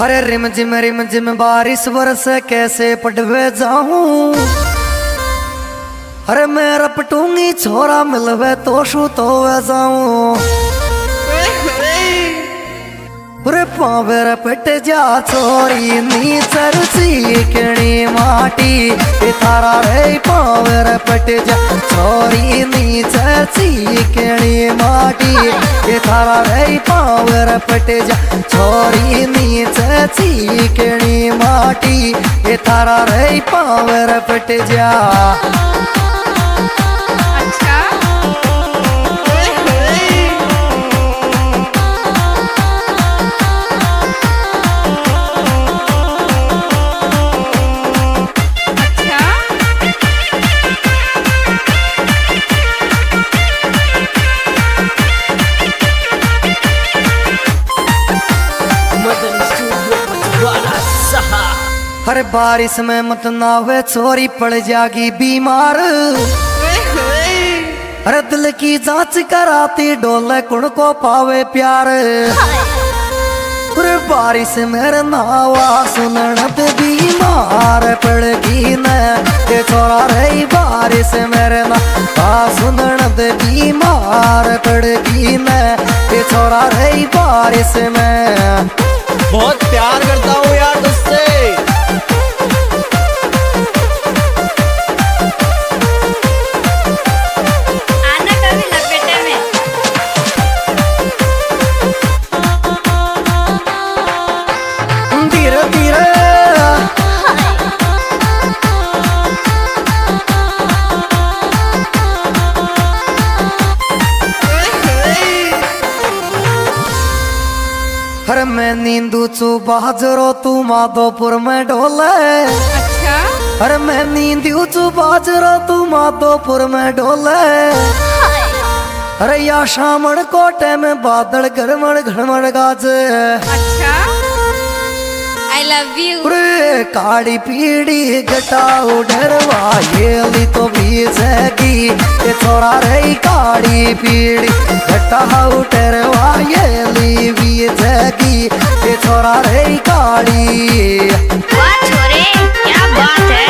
अरे रिम झिम बारिश बरस कैसे पटवे जाऊं। अरे मैं रपटूंगी छोरा मिलवे तो शू तो वे जाऊं। अरे पावे रपट जा छोरी नीचर सीकणी माटी थारा रे पावे रपट जा छोरी नीचर सीकणी माटी थारा रे पावे रपट जा छोरी नीचर सीकणी माटी थारा रे पावे रपट जा। अरे बारिश में मत नावे छोरी पड़ जागी बीमार। अरे दिल की जांच कराती डोले कुण को पावे प्यार। अरे बारिश में नावा सुनन बीमार पड़गी न छोरा रे बारिश मेरे ना सुनन बीमार पड़गी न छोरा रे बारिश में। बहुत प्यार करता हूँ यार तुझसे। आना कभी लपेटे में। धीरे धीरे अरे मैं नींदू चू बाजरो तू माधोपुर में डोले। अच्छा। अरे मैं नींदू चू बाजरो तू माधोपुर में डोले। अरे या शामण कोटे में बादल गड़मड़ घड़मड़ गाजे। अच्छा। I love you। अरे काड़ी पीड़ी घटाओ डरवा ये ली तो बीजेगी ये छोरा रे काड़ी पीड़ी घटाओ डरवा ये ली बीजेगी ये छोरा रे काड़ी। वाह छोरे क्या बात है।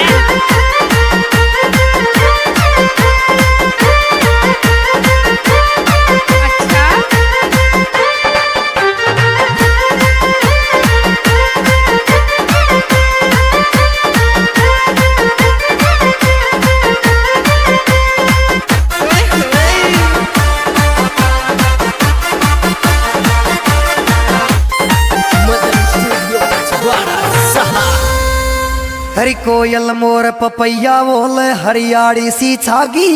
हरी कोयल मोर पपैया बोले हरियाड़ी सी छागी।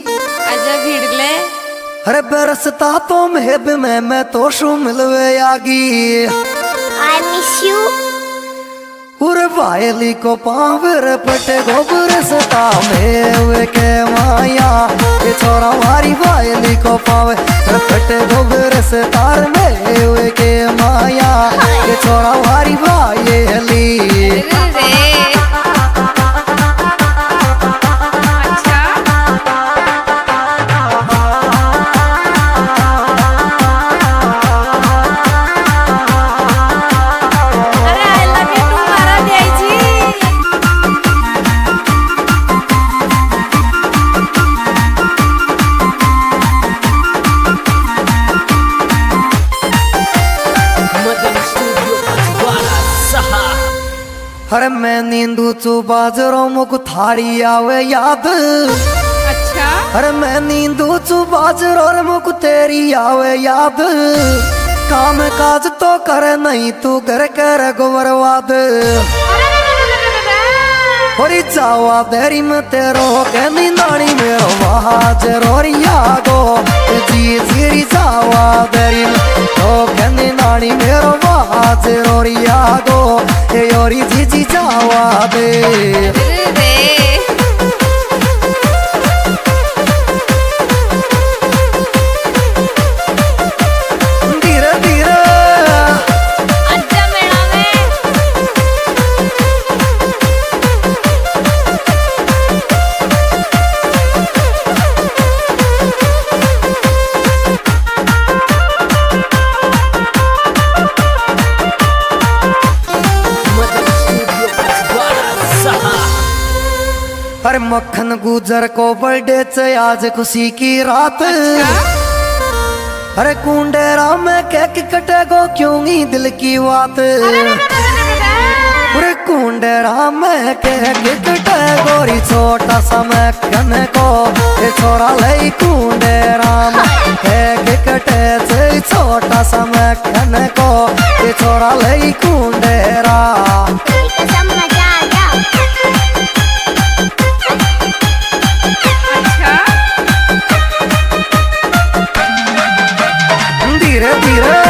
आजा भिड़ले। अरे बरसता तो मेहब में मैं तो शू मिलवे आगी। I miss you। उरे वायली को पावर पटे गोबर सता में के माया ये छोरा मारी वायली को पावे पटे गोबर से तार में के माया ये छोरा मारी वायली। अरे मैं नींदू चू बाजरो मुख थारी आवे याद। अच्छा। अरे मैं नींदू चू बाजरो रे मुख तेरी आवे याद। काम काज तो करे नहीं तू घर कर गोबरवाद। और जावा देरी में तेरो कहनी नानी मेरो वाज रोरिया गो जी जीरी जावा देरी में तो कहनी नानी मेरो वाज रोरिया गो योरी जी जी जावा दे। अरे मक्खन गुजर को बर्थडे से आज खुशी की रात। अरे कुंडेरा में केक कटेगो क्यों ही दिल की बात। अरे कुंडेरा में केक कटेगो री छोटा सा मक्खन को ये छोरा ले कुंडेरा में केक कटे से छोटा सा मक्खन को ये छोरा ले कुंडेरा। धीरे धीरे